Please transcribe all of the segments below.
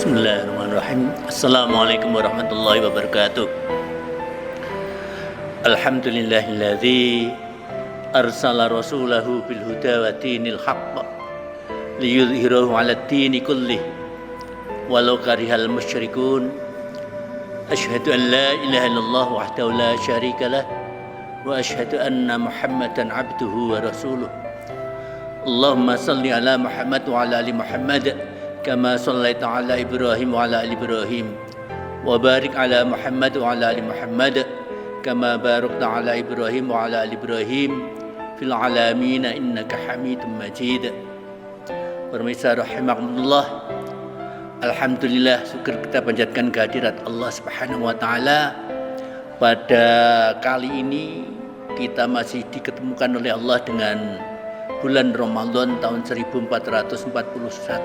Bismillahirrahmanirrahim. Assalamualaikum warahmatullahi wabarakatuh. Alhamdulillahilladzi arsala rasulahu bil huda wa dinil haqq liyudhhirahu 'alad dini kullih walau karihal musyrikun. Asyhadu an la ilaha illallah wahdahu la syarikalah wa asyhadu anna Muhammadan 'abduhu wa rasuluh. Allahumma shalli ala Muhammad wa ala ali Muhammad kama shallaita ala Ibrahim wa ala ali Ibrahim wa barik ala Muhammad wa ala ali Muhammad kama barakta ala Ibrahim wa ala ali Ibrahim fil alamin innaka Hamidum Majid. Pemirsa rahimakumullah, alhamdulillah, syukur kita panjatkan kehadirat Allah Subhanahu wa taala. Pada kali ini kita masih diketemukan oleh Allah dengan bulan Ramadan tahun 1441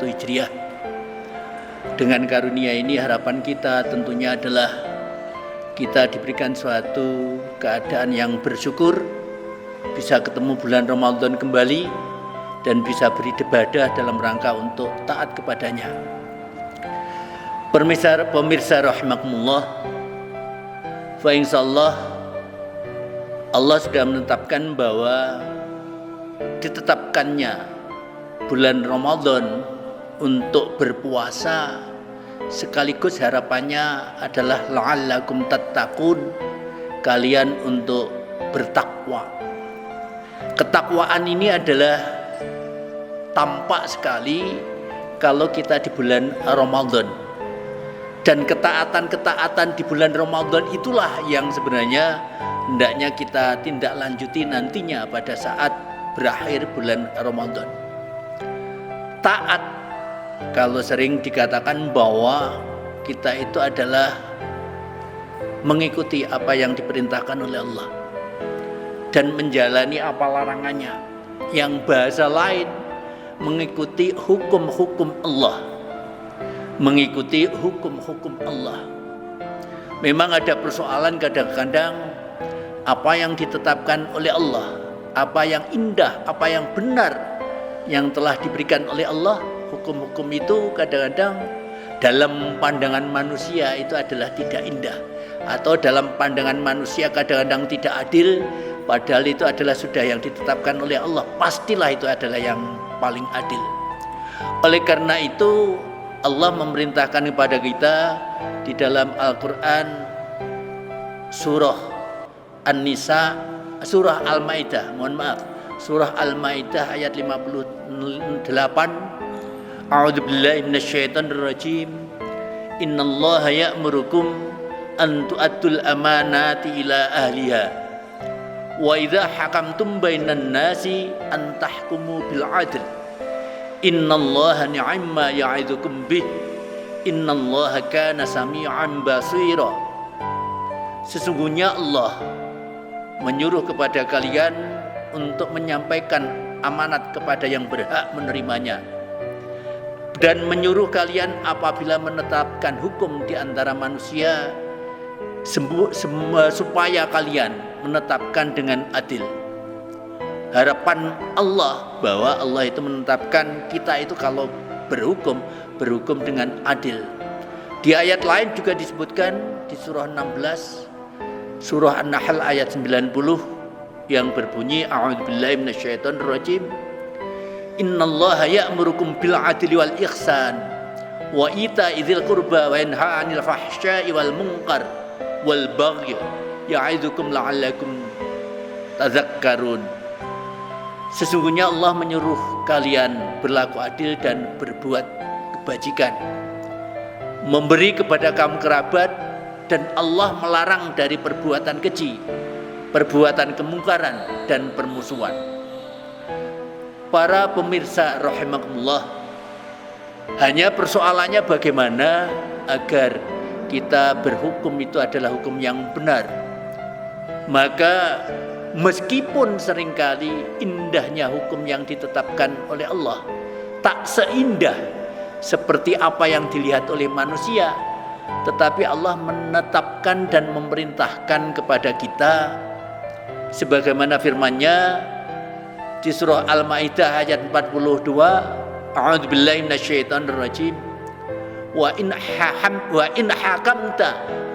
Hijriah. Dengan karunia ini harapan kita tentunya adalah kita diberikan suatu keadaan yang bersyukur, bisa ketemu bulan Ramadan kembali dan bisa beribadah dalam rangka untuk taat kepadanya. Pemirsa rahimakumullah, fa insyaallah Allah sudah menetapkan bahwa ditetapkannya bulan Ramadan untuk berpuasa, sekaligus harapannya adalah la'allakum tattaqun, kalian untuk bertakwa. Ketakwaan ini adalah tampak sekali kalau kita di bulan Ramadan, dan ketaatan-ketaatan di bulan Ramadan itulah yang sebenarnya hendaknya kita tindak lanjuti nantinya pada saat berakhir bulan Ramadan. Taat, kalau sering dikatakan bahwa kita itu adalah mengikuti apa yang diperintahkan oleh Allah dan menjalani apa larangannya. Yang bahasa lain, mengikuti hukum-hukum Allah. Mengikuti hukum-hukum Allah. Memang ada persoalan kadang-kadang apa yang ditetapkan oleh Allah, apa yang indah, apa yang benar yang telah diberikan oleh Allah. Hukum-hukum itu kadang-kadang dalam pandangan manusia itu adalah tidak indah, atau dalam pandangan manusia kadang-kadang tidak adil, padahal itu adalah sudah yang ditetapkan oleh Allah. Pastilah itu adalah yang paling adil. Oleh karena itu Allah memerintahkan kepada kita di dalam Al-Quran surah An-Nisa, surah Al-Maidah, surah Al-Maidah ayat 58. A'udzu billahi minasyaitonir rajim. Innallaha ya'murukum an tu'addul amanati ila ahliha wa idza hakamtum bainan nasi an tahkumu bil 'adl. Innallaha ni'amma ya'idzukum bih. Innallaha kana sami'an basira. Sesungguhnya Allah menyuruh kepada kalian untuk menyampaikan amanat kepada yang berhak menerimanya, dan menyuruh kalian apabila menetapkan hukum di antara manusia supaya kalian menetapkan dengan adil. Harapan Allah bahwa Allah itu menetapkan kita itu kalau berhukum dengan adil. Di ayat lain juga disebutkan di surah 16, surah An-Nahl ayat 90 yang berbunyi a'udzubillahi minasyaitonirrajim. Innallaha ya'murukum bil 'adli wal ihsan wa ita'i dzil qurba wa yanha 'anil fahsya'i wal munkar wal baghi ya'idzukum la'allakum tadhakkarun. Sesungguhnya Allah menyuruh kalian berlaku adil dan berbuat kebajikan, memberi kepada kaum kerabat, dan Allah melarang dari perbuatan keji, perbuatan kemungkaran dan permusuhan. Para pemirsa rahimakumullah, hanya persoalannya bagaimana agar kita berhukum itu adalah hukum yang benar. Maka meskipun seringkali indahnya hukum yang ditetapkan oleh Allah tak seindah seperti apa yang dilihat oleh manusia, tetapi Allah menetapkan dan memerintahkan kepada kita sebagaimana firman-Nya di surah Al-Maidah ayat 42, a'udzubillahi minasyaitonirrajim. wa in hakamta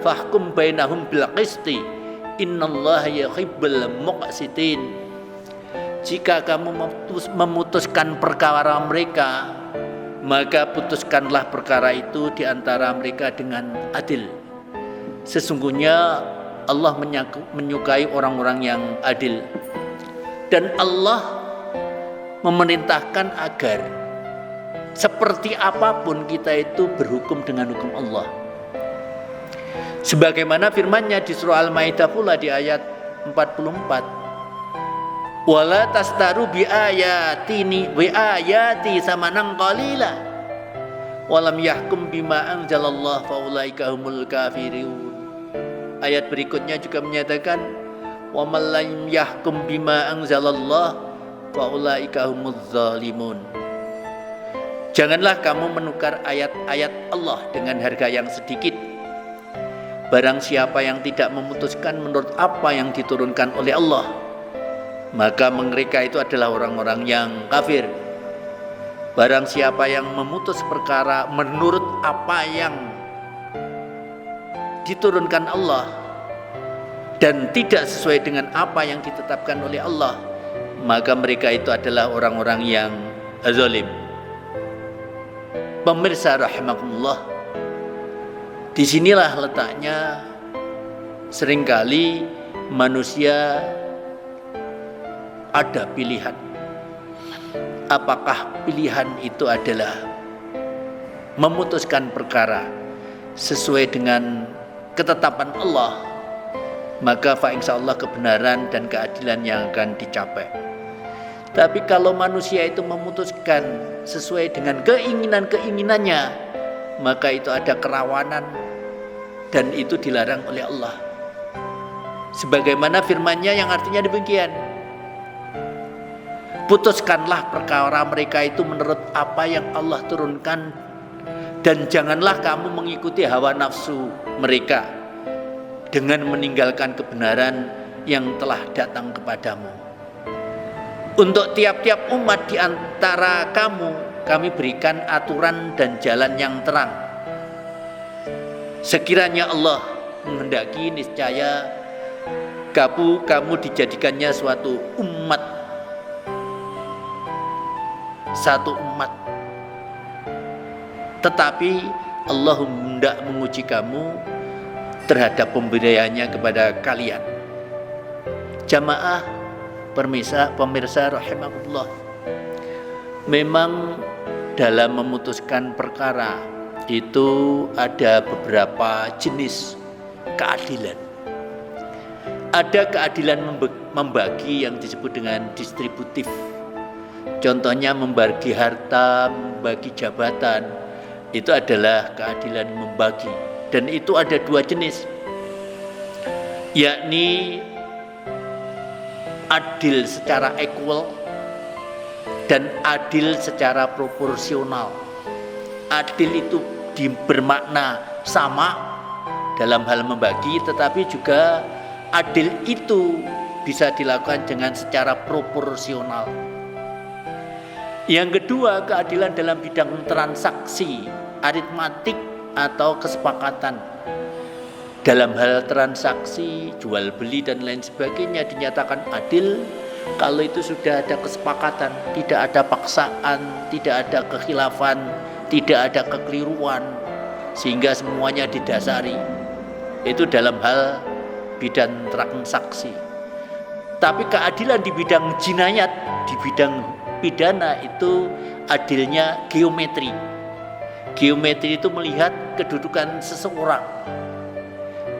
fahkum bainahum bil qisti innallaha yuhibbul muqsitin. Jika kamu memutuskan perkara mereka, maka putuskanlah perkara itu di antara mereka dengan adil. Sesungguhnya Allah menyukai orang-orang yang adil. Dan Allah memerintahkan agar seperti apapun kita itu berhukum dengan hukum Allah. Sebagaimana firman-Nya di surah Al-Maidah pula di ayat 44. Wala tastaru bi ayati samanan qalila walam yahkum bima anzalallah faulaika humul kafirun. Ayat berikutnya juga menyatakan wa man lam yahkum bima anzalallah faulaika humuz zalimun. Janganlah kamu menukar ayat-ayat Allah dengan harga yang sedikit. Barang siapa yang tidak memutuskan menurut apa yang diturunkan oleh Allah, maka mereka itu adalah orang-orang yang kafir. Barang siapa yang memutus perkara menurut apa yang diturunkan Allah dan tidak sesuai dengan apa yang ditetapkan oleh Allah, maka mereka itu adalah orang-orang yang zalim. Pemirsa rahimakumullah, disinilah letaknya seringkali manusia ada pilihan. Apakah pilihan itu adalah memutuskan perkara sesuai dengan ketetapan Allah, maka insyaallah kebenaran dan keadilan yang akan dicapai. Tapi kalau manusia itu memutuskan sesuai dengan keinginan-keinginannya, maka itu ada kerawanan dan itu dilarang oleh Allah. Sebagaimana firman-Nya yang artinya demikian. Putuskanlah perkara mereka itu menurut apa yang Allah turunkan, dan janganlah kamu mengikuti hawa nafsu mereka dengan meninggalkan kebenaran yang telah datang kepadamu. Untuk tiap-tiap umat di antara kamu, kami berikan aturan dan jalan yang terang. Sekiranya Allah menghendaki, niscaya kamu dijadikannya suatu umat, satu umat. Tetapi Allah hendak menguji kamu terhadap pemberiannya kepada kalian. Jamaah pemirsa rahimakumullah, memang dalam memutuskan perkara itu ada beberapa jenis keadilan. Ada keadilan membagi yang disebut dengan distributif. Contohnya membagi harta, membagi jabatan, itu adalah keadilan membagi. Dan itu ada dua jenis, yakni adil secara equal dan adil secara proporsional. Adil itu bermakna sama dalam hal membagi, tetapi juga adil itu bisa dilakukan dengan secara proporsional. Yang kedua, keadilan dalam bidang transaksi, aritmatik atau kesepakatan. Dalam hal transaksi, jual beli dan lain sebagainya dinyatakan adil kalau itu sudah ada kesepakatan, tidak ada paksaan, tidak ada kekhilafan, tidak ada kekeliruan, sehingga semuanya didasari. Itu dalam hal bidang transaksi. Tapi keadilan di bidang jinayat, di bidang pidana, itu adilnya geometri. Geometri itu melihat kedudukan seseorang.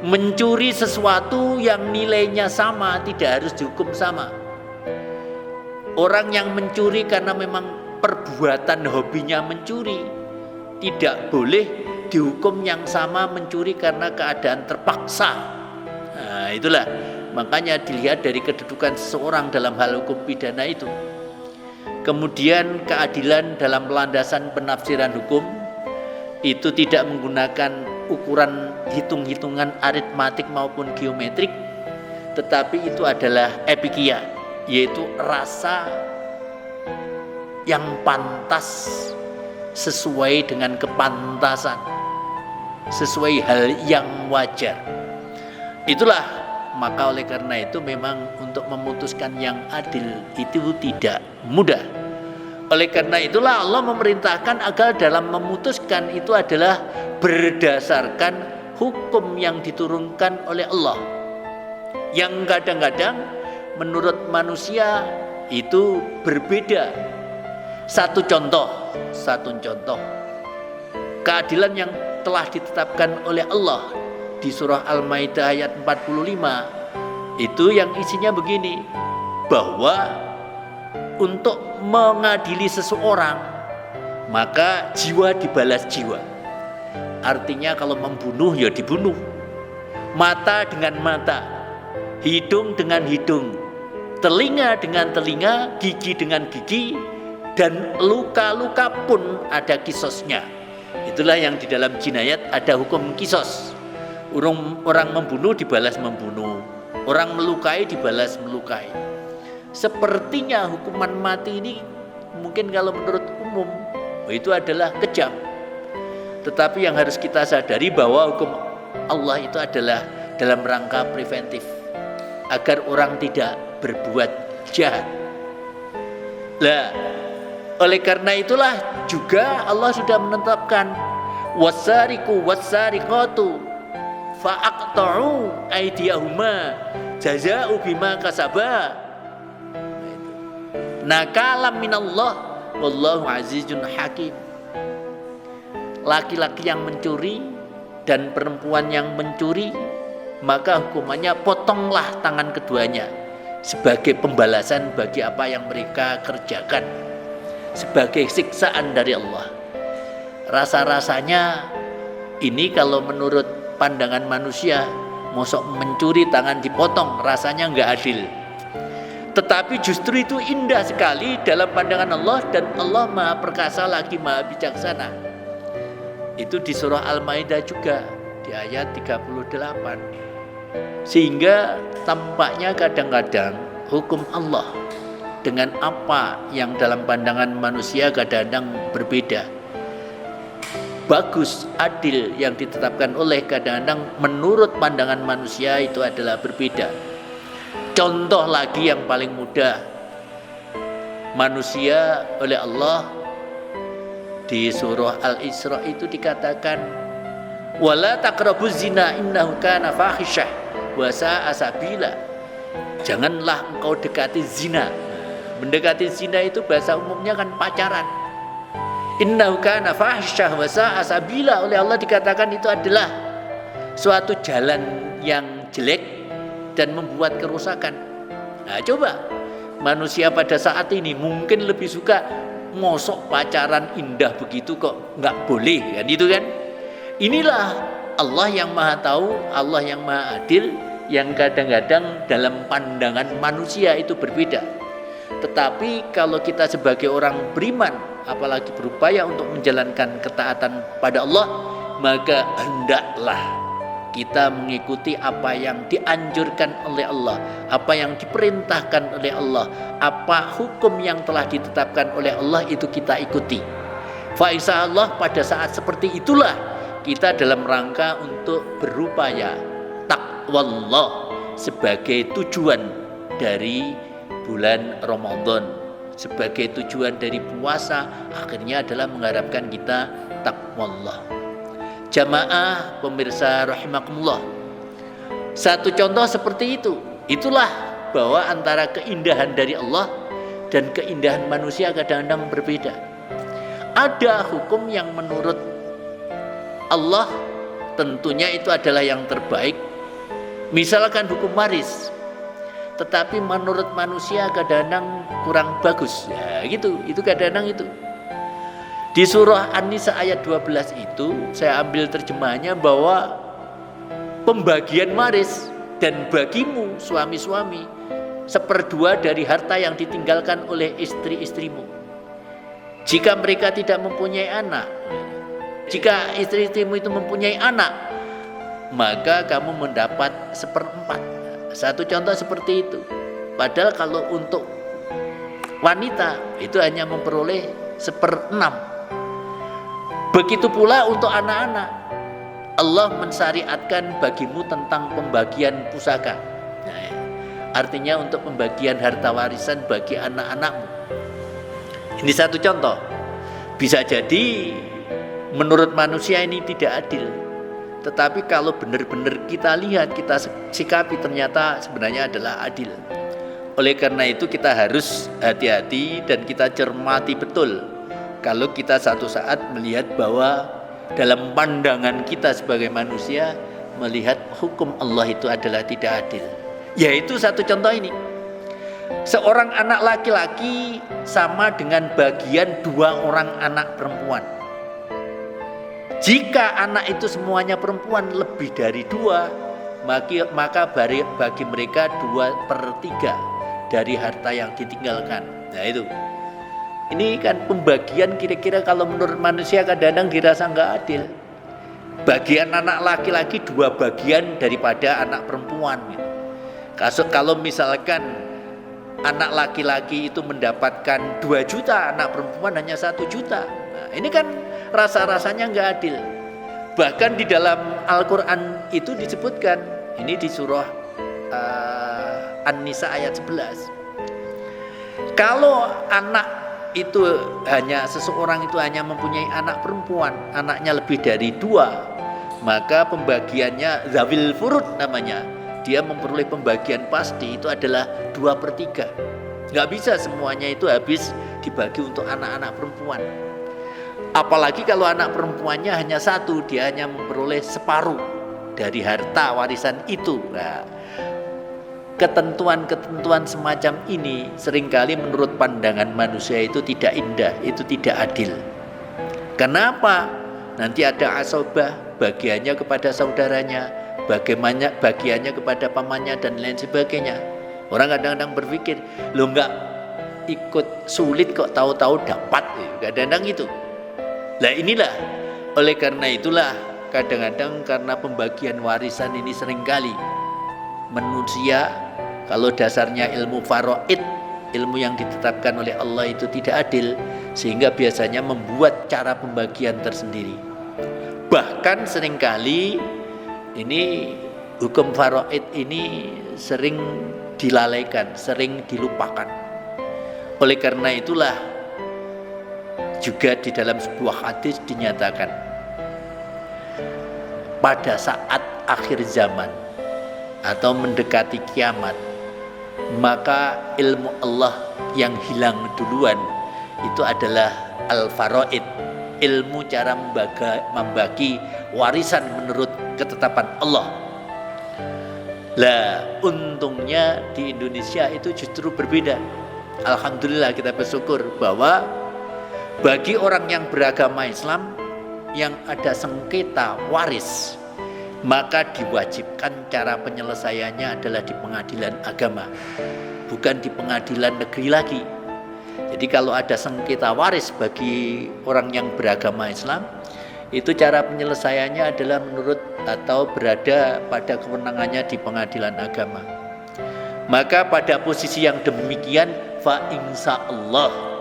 Mencuri sesuatu yang nilainya sama tidak harus dihukum sama. Orang yang mencuri karena memang perbuatan hobinya mencuri, tidak boleh dihukum yang sama mencuri karena keadaan terpaksa. Nah, itulah makanya dilihat dari kedudukan seseorang dalam hal hukum pidana itu. Kemudian keadilan dalam landasan penafsiran hukum itu tidak menggunakan ukuran hitung-hitungan aritmatik maupun geometrik, tetapi itu adalah epikia, yaitu rasa yang pantas sesuai dengan kepantasan, sesuai hal yang wajar. Itulah, maka oleh karena itu memang untuk memutuskan yang adil itu tidak mudah. Oleh karena itulah Allah memerintahkan agar dalam memutuskan itu adalah berdasarkan hukum yang diturunkan oleh Allah, yang kadang-kadang menurut manusia itu berbeda. Satu contoh keadilan yang telah ditetapkan oleh Allah di surah Al-Maidah ayat 45 itu yang isinya begini, bahwa untuk mengadili seseorang maka jiwa dibalas jiwa. Artinya kalau membunuh ya dibunuh, mata dengan mata, hidung dengan hidung, telinga dengan telinga, gigi dengan gigi, dan luka-luka pun ada kisosnya. Itulah yang di dalam jinayat ada hukum kisos. Orang membunuh dibalas membunuh, orang melukai dibalas melukai. Sepertinya hukuman mati ini mungkin kalau menurut umum itu adalah kejam. Tetapi yang harus kita sadari bahwa hukum Allah itu adalah dalam rangka preventif, agar orang tidak berbuat jahat. Lah, oleh karena itulah juga Allah sudah menetapkan wasariqu wasariqatu fa'aqta'u aydiyahuma jazaa'u bima kasaba nakalam minallah wallahu azizun hakim. Laki-laki yang mencuri dan perempuan yang mencuri, maka hukumannya potonglah tangan keduanya sebagai pembalasan bagi apa yang mereka kerjakan, sebagai siksaan dari Allah. Rasa-rasanya ini kalau menurut pandangan manusia, mosok mencuri tangan dipotong, rasanya enggak adil. Tetapi justru itu indah sekali dalam pandangan Allah, dan Allah Maha Perkasa lagi Maha Bijaksana. Itu di surah Al-Maidah juga di ayat 38. Sehingga tampaknya kadang-kadang hukum Allah dengan apa yang dalam pandangan manusia kadang-kadang berbeda. Bagus, adil yang ditetapkan oleh kadang-kadang menurut pandangan manusia itu adalah berbeda. Contoh lagi yang paling mudah, manusia oleh Allah di surah Al-Isra itu dikatakan wala taqrabuz zina innahu kana fahisyah wa sa'a sabila. Janganlah engkau dekati zina. Mendekati zina itu bahasa umumnya kan pacaran. Innahu kana fahisyah wa sa'a sabila, oleh Allah dikatakan itu adalah suatu jalan yang jelek dan membuat kerusakan. Nah, coba manusia pada saat ini mungkin lebih suka mosok pacaran indah begitu kok nggak boleh, kan itu kan. Inilah Allah yang Maha Tahu, Allah yang Maha Adil, yang kadang-kadang dalam pandangan manusia itu berbeda. Tetapi kalau kita sebagai orang beriman, apalagi berupaya untuk menjalankan ketaatan pada Allah, maka hendaklah kita mengikuti apa yang dianjurkan oleh Allah, apa yang diperintahkan oleh Allah, apa hukum yang telah ditetapkan oleh Allah itu kita ikuti. Fa insyaallah pada saat seperti itulah kita dalam rangka untuk berupaya taqwallah sebagai tujuan dari bulan Ramadan, sebagai tujuan dari puasa, akhirnya adalah mengharapkan kita taqwallah. Jamaah pemirsa rahimakumullah, satu contoh seperti itu. Itulah bahwa antara keindahan dari Allah dan keindahan manusia kadang-kadang berbeda. Ada hukum yang menurut Allah tentunya itu adalah yang terbaik, misalkan hukum waris, tetapi menurut manusia kadang-kadang kurang bagus. Ya gitu, itu kadang-kadang itu. Di surah An-Nisa ayat 12 itu saya ambil terjemahannya bahwa pembagian waris dan bagimu suami-suami 1/2 dari harta yang ditinggalkan oleh istri-istrimu. Jika mereka tidak mempunyai anak, jika istri-istrimu itu mempunyai anak, maka kamu mendapat 1/4. Satu contoh seperti itu. Padahal kalau untuk wanita itu hanya memperoleh 1/6. Begitu pula untuk anak-anak. Allah mensyariatkan bagimu tentang pembagian pusaka. Nah, artinya untuk pembagian harta warisan bagi anak-anakmu. Ini satu contoh. Bisa jadi menurut manusia ini tidak adil. Tetapi kalau benar-benar kita lihat, kita sikapi, ternyata sebenarnya adalah adil. Oleh karena itu kita harus hati-hati dan kita cermati betul. Kalau kita satu saat melihat bahwa dalam pandangan kita sebagai manusia melihat hukum Allah itu adalah tidak adil. Yaitu satu contoh ini. Seorang anak laki-laki sama dengan bagian 2 orang anak perempuan. Jika anak itu semuanya perempuan lebih dari 2, maka bagi mereka 2/3 dari harta yang ditinggalkan. Nah itu. Ini kan pembagian kira-kira kalau menurut manusia kadang-kadang dirasa nggak adil. Bagian anak laki-laki 2 bagian daripada anak perempuan. Kalau misalkan anak laki-laki itu mendapatkan 2 juta, anak perempuan hanya 1 juta. Nah, ini kan rasa-rasanya nggak adil. Bahkan di dalam Al-Quran itu disebutkan, ini di surah An-Nisa ayat 11. Kalau anak itu seseorang itu hanya mempunyai anak perempuan, anaknya lebih dari 2, maka pembagiannya zawil furud namanya. Dia memperoleh pembagian pasti itu adalah 2/3. Nggak bisa semuanya itu habis dibagi untuk anak-anak perempuan. Apalagi kalau anak perempuannya hanya 1, dia hanya memperoleh separuh dari harta warisan itu. Nah, ketentuan-ketentuan semacam ini seringkali menurut pandangan manusia itu tidak indah, itu tidak adil. Kenapa? Nanti ada asobah, bagiannya kepada saudaranya, bagaimana bagiannya kepada pamannya dan lain sebagainya. Orang kadang-kadang berpikir, lo nggak ikut sulit kok tahu-tahu dapat, kadang-kadang gitu. Nah inilah, oleh karena itulah kadang-kadang karena pembagian warisan ini seringkali manusia, kalau dasarnya ilmu faraid, ilmu yang ditetapkan oleh Allah itu tidak adil, sehingga biasanya membuat cara pembagian tersendiri. Bahkan seringkali ini hukum faraid ini sering dilalaikan, sering dilupakan. Oleh karena itulah juga di dalam sebuah hadis dinyatakan, pada saat akhir zaman atau mendekati kiamat, maka ilmu Allah yang hilang duluan itu adalah al-faraid, ilmu cara membagi warisan menurut ketetapan Allah. Lah untungnya di Indonesia itu justru berbeda. Alhamdulillah kita bersyukur bahwa bagi orang yang beragama Islam yang ada sengketa waris, maka diwajibkan cara penyelesaiannya adalah di pengadilan agama, bukan di pengadilan negeri lagi. Jadi kalau ada sengketa waris bagi orang yang beragama Islam, itu cara penyelesaiannya adalah menurut atau berada pada kewenangannya di pengadilan agama. Maka pada posisi yang demikian, fa insyaallah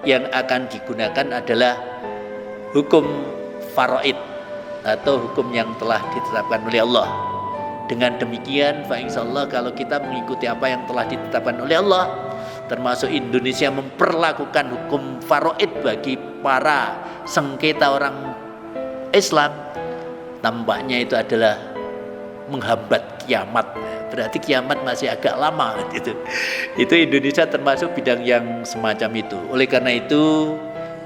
yang akan digunakan adalah hukum faraid atau hukum yang telah ditetapkan oleh Allah. Dengan demikian, fa insyaallah kalau kita mengikuti apa yang telah ditetapkan oleh Allah, termasuk Indonesia memperlakukan hukum faraid bagi para sengketa orang Islam, tampaknya itu adalah menghambat kiamat. Berarti kiamat masih agak lama gitu. Itu Indonesia termasuk bidang yang semacam itu. Oleh karena itu,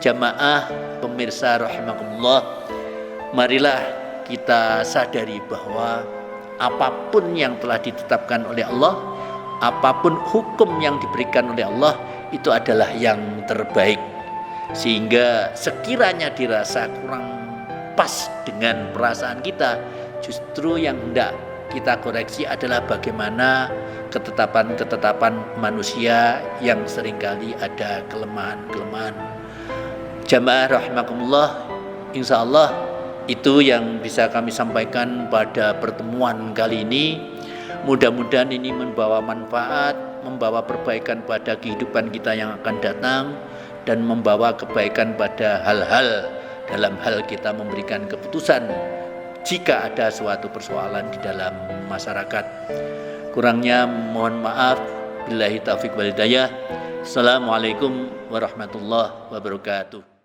jamaah pemirsa rahimakumullah, marilah kita sadari bahwa apapun yang telah ditetapkan oleh Allah, apapun hukum yang diberikan oleh Allah, itu adalah yang terbaik. Sehingga sekiranya dirasa kurang pas dengan perasaan kita, justru yang hendak kita koreksi adalah bagaimana ketetapan-ketetapan manusia yang seringkali ada kelemahan-kelemahan. Jamaah rahimakumullah, insyaallah itu yang bisa kami sampaikan pada pertemuan kali ini. Mudah-mudahan ini membawa manfaat, membawa perbaikan pada kehidupan kita yang akan datang, dan membawa kebaikan pada hal-hal dalam hal kita memberikan keputusan jika ada suatu persoalan di dalam masyarakat. Kurangnya mohon maaf. Billahi taufiq wal hidayah. Assalamualaikum warahmatullahi wabarakatuh.